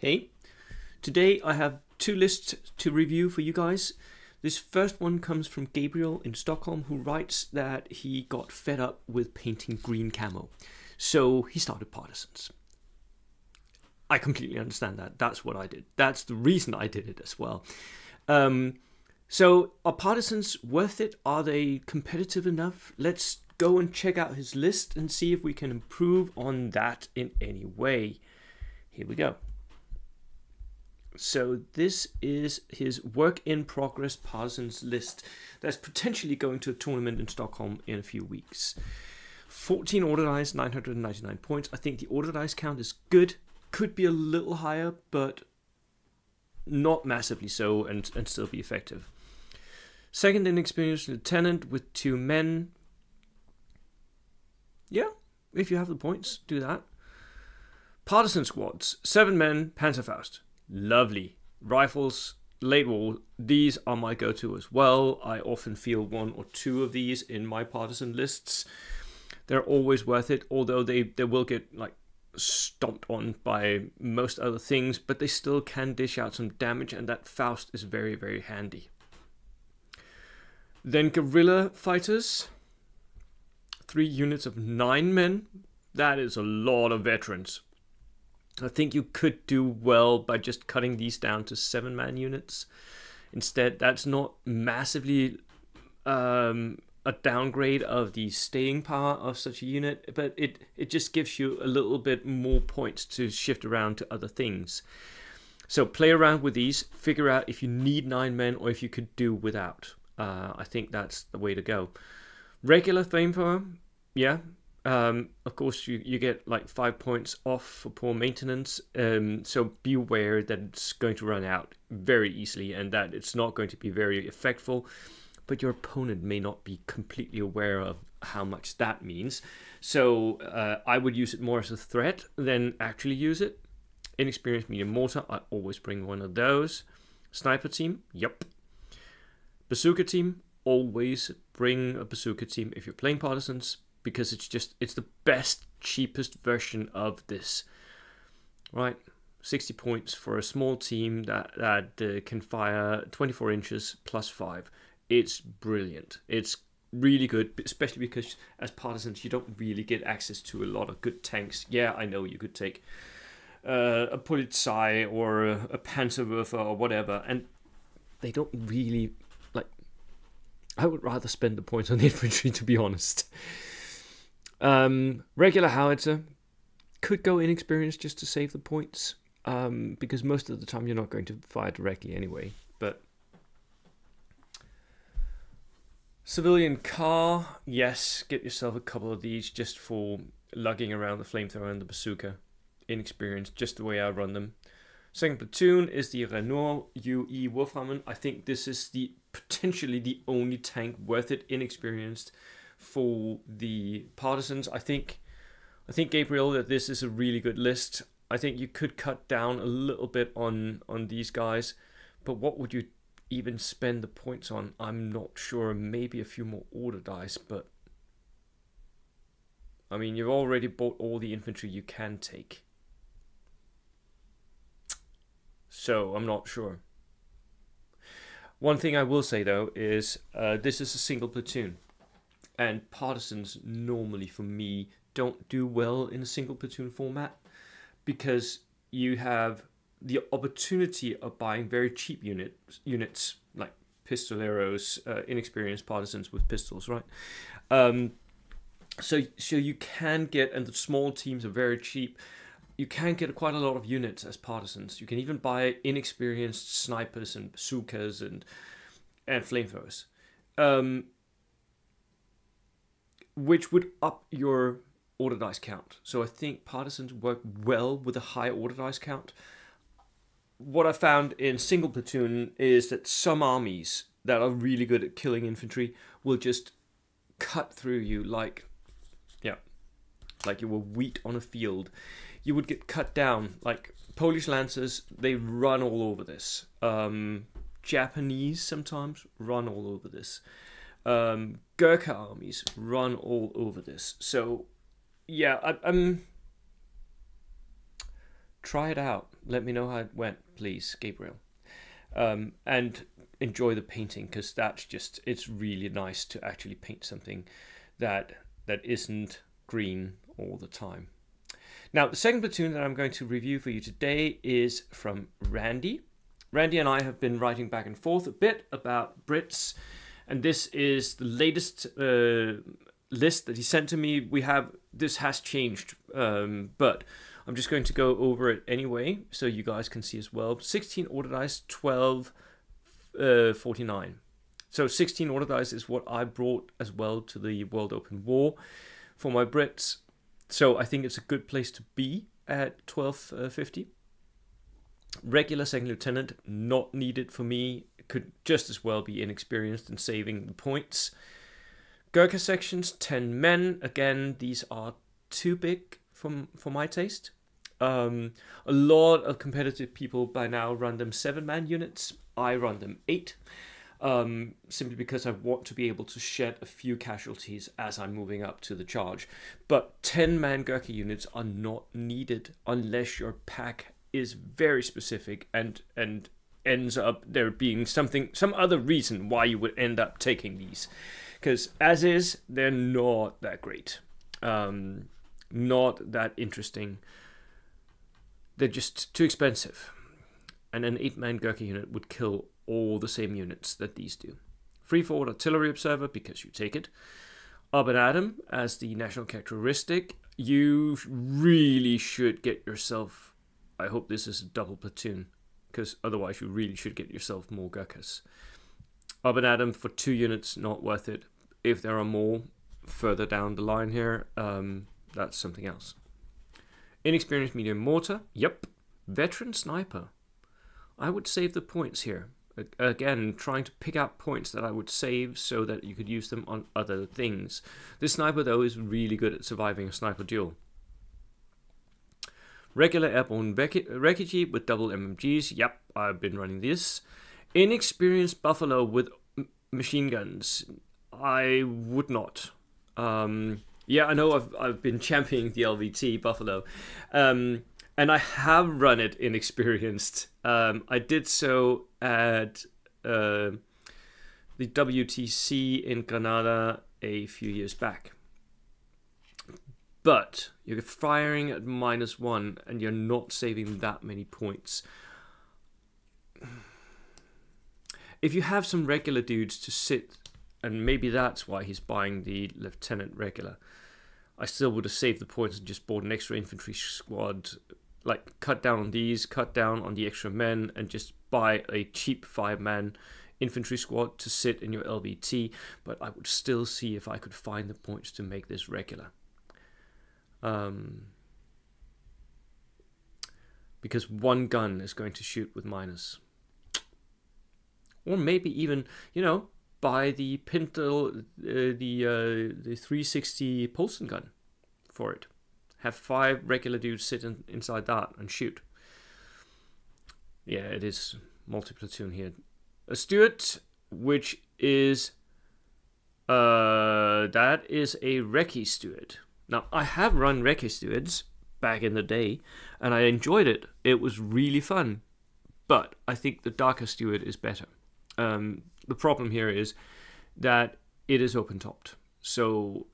Hey, today I have two lists to review for you guys. This first one comes from Gabriel in Stockholm, who writes that he got fed up with painting green camo. So he started Partisans. I completely understand that. That's what I did. That's the reason I did it as well. So are Partisans worth it? Are they competitive enough? Let's go and check out his list and see if we can improve on that in any way. Here we go. So this is his work in progress Partisans list that's potentially going to a tournament in Stockholm in a few weeks. 14 order dice, 999 points. I think the order dice count is good. Could be a little higher, but not massively so, and still be effective. Second inexperienced lieutenant with 2 men. Yeah, if you have the points, do that. Partisan squads, 7 men, Panzerfaust. Lovely. Rifles, late war, these are my go-to as well. I often field 1 or 2 of these in my partisan lists. They're always worth it, although they will get like stomped on by most other things, but they still can dish out some damage, and that Faust is very, very handy. Then guerrilla fighters, 3 units of 9 men. That is a lot of veterans. I think you could do well by just cutting these down to 7-man units. Instead, that's not massively a downgrade of the staying power of such a unit, but it just gives you a little bit more points to shift around to other things. So play around with these, figure out if you need 9 men or if you could do without. I think that's the way to go. Regular flamethrower, yeah. Of course, you get like 5 points off for poor maintenance, so be aware that it's going to run out very easily and that it's not going to be very effectful, but your opponent may not be completely aware of how much that means. So I would use it more as a threat than actually use it. Inexperienced medium mortar, I always bring one of those. Sniper team, yep. Bazooka team, always bring a bazooka team if you're playing Partisans, because it's the best, cheapest version of this, right? 60 points for a small team that can fire 24 inches plus 5. It's brilliant. It's really good, especially because as Partisans you don't really get access to a lot of good tanks. Yeah, I know you could take a Polizei or a Panzerwerfer or whatever, and they don't really like. I would rather spend the points on the infantry, to be honest. Regular howitzer could go inexperienced just to save the points, because most of the time you're not going to fire directly anyway. But civilian car, yes, get yourself a couple of these just for lugging around the flamethrower and the bazooka. Inexperienced, just the way I run them. Second platoon is the Renault UE Wolframmen. I think this is potentially the only tank worth it, inexperienced, for the Partisans. I think Gabriel, that this is a really good list. I think you could cut down a little bit on these guys, but what would you even spend the points on? I'm not sure. Maybe a few more order dice, but I mean, you've already bought all the infantry you can take, so I'm not sure. One thing I will say though is this is a single platoon. And Partisans normally, for me, don't do well in a single platoon format because you have the opportunity of buying very cheap units like pistoleros, inexperienced Partisans with pistols, right? So you can get, and the small teams are very cheap, you can get quite a lot of units as Partisans. You can even buy inexperienced snipers and bazookas and flamethrowers. Which would up your order dice count. So I think Partisans work well with a high order dice count. What I found in single platoon is that some armies that are really good at killing infantry will just cut through you like you were wheat on a field. You would get cut down. Like Polish Lancers, they run all over this. Japanese sometimes run all over this. Gurkha armies run all over this. So yeah, try it out. Let me know how it went, please, Gabriel. And enjoy the painting, because it's really nice to actually paint something that isn't green all the time. Now, the second platoon that I'm going to review for you today is from Randy. Randy and I have been writing back and forth a bit about Brits, and this is the latest list that he sent to me. This has changed, but I'm just going to go over it anyway, so you guys can see as well. 16 order dice, 12 49. So 16 order dice is what I brought as well to the World Open War for my Brits. So I think it's a good place to be at 1250. Regular second lieutenant, not needed for me. Could just as well be inexperienced in saving the points. Gurkha sections, 10 men. Again, these are too big for my taste. A lot of competitive people by now run them 7-man units. I run them 8. Simply because I want to be able to shed a few casualties as I'm moving up to the charge. But 10-man Gurkha units are not needed unless your pack is very specific and ends up there being some other reason why you would end up taking these. Because as is, they're not that great. Not that interesting. They're just too expensive. And an 8-man Gurkha unit would kill all the same units that these do. Free forward artillery observer, because you take it. Up and Atom as the national characteristic. You really should get yourself, I hope this is a double platoon, because otherwise you really should get yourself more Gurkhas. Up and Atom for 2 units, not worth it. If there are more further down the line here, that's something else. Inexperienced medium mortar, yep. Veteran sniper. I would save the points here. Again, trying to pick out points that I would save so that you could use them on other things. This sniper, though, is really good at surviving a sniper duel. Regular airborne Rekiji with double MMGs. Yep, I've been running this. Inexperienced Buffalo with machine guns. I would not. Yeah, I know I've been championing the LVT Buffalo. And I have run it inexperienced. I did so at the WTC in Granada a few years back. But you're firing at -1 and you're not saving that many points. If you have some regular dudes to sit, and maybe that's why he's buying the Lieutenant regular, I still would have saved the points and just bought an extra infantry squad. Like, cut down on these, cut down on the extra men, and just buy a cheap 5-man infantry squad to sit in your LVT. But I would still see if I could find the points to make this regular. Because 1 gun is going to shoot with minus. Or maybe even, you know, buy the Pintle, the 360 Polson gun for it. Have 5 regular dudes sit inside that and shoot. Yeah, it is multi-platoon here. A Stuart, which is that is a Recce Stuart. Now, I have run Recce Stuarts back in the day, and I enjoyed it. It was really fun. But I think the Darker Stuart is better. The problem here is that it is open-topped. So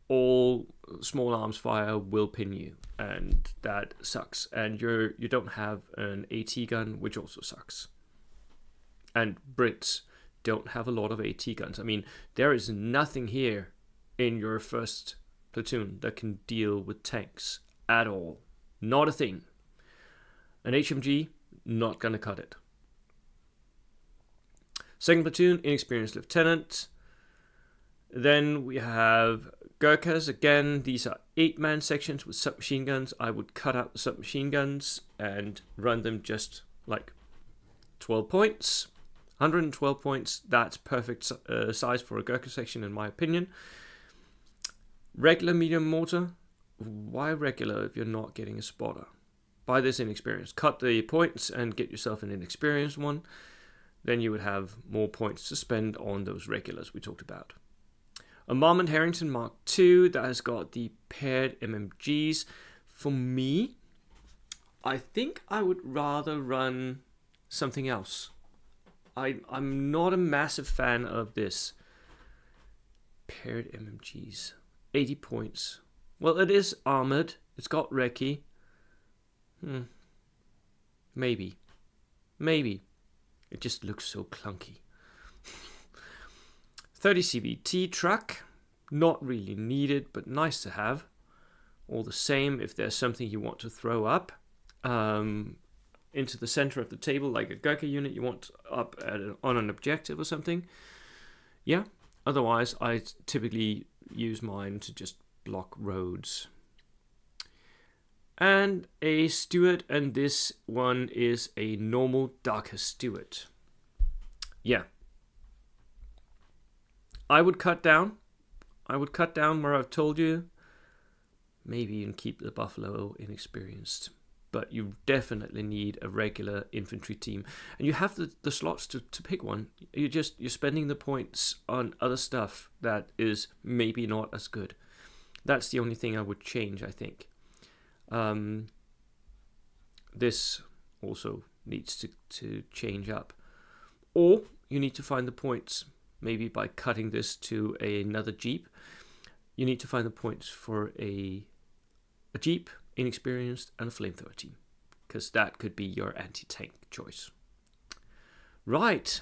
all small arms fire will pin you, and that sucks. And you don't have an AT gun, which also sucks. And Brits don't have a lot of AT guns. I mean, there is nothing here in your first platoon that can deal with tanks at all. Not a thing. An HMG, not gonna cut it. Second platoon, inexperienced lieutenant. Then we have Gurkhas. Again, these are 8-man sections with submachine guns. I would cut out the submachine guns and run them just like 12 points. 112 points. That's perfect size for a Gurkha section, in my opinion. Regular medium mortar. Why regular if you're not getting a spotter? Buy this inexperienced. Cut the points and get yourself an inexperienced one. Then you would have more points to spend on those regulars we talked about. A Marmont Harrington Mark II that has got the paired MMGs. For me, I think I would rather run something else. I'm not a massive fan of this. Paired MMGs. 80 points. Well, it is armored. It's got recce. Maybe. Maybe. It just looks so clunky. 30 CVT truck. Not really needed, but nice to have. All the same, if there's something you want to throw up into the center of the table, like a Gurkha unit you want up on an objective or something. Yeah. Otherwise, I typically use mine to just block roads. And a Steward, and this one is a normal Darker Steward. Yeah. I would cut down. I would cut down where I've told you. Maybe even keep the Buffalo inexperienced. But you definitely need a regular infantry team. And you have the slots to pick one. You're spending the points on other stuff that is maybe not as good. That's the only thing I would change, I think. This also needs to change up. Or you need to find the points, maybe by cutting this to another Jeep. You need to find the points for a Jeep, inexperienced, and a flamethrower team, because that could be your anti-tank choice. Right.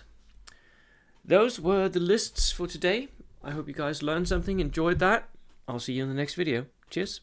Those were the lists for today. I hope you guys learned something, enjoyed that. I'll see you in the next video. Cheers.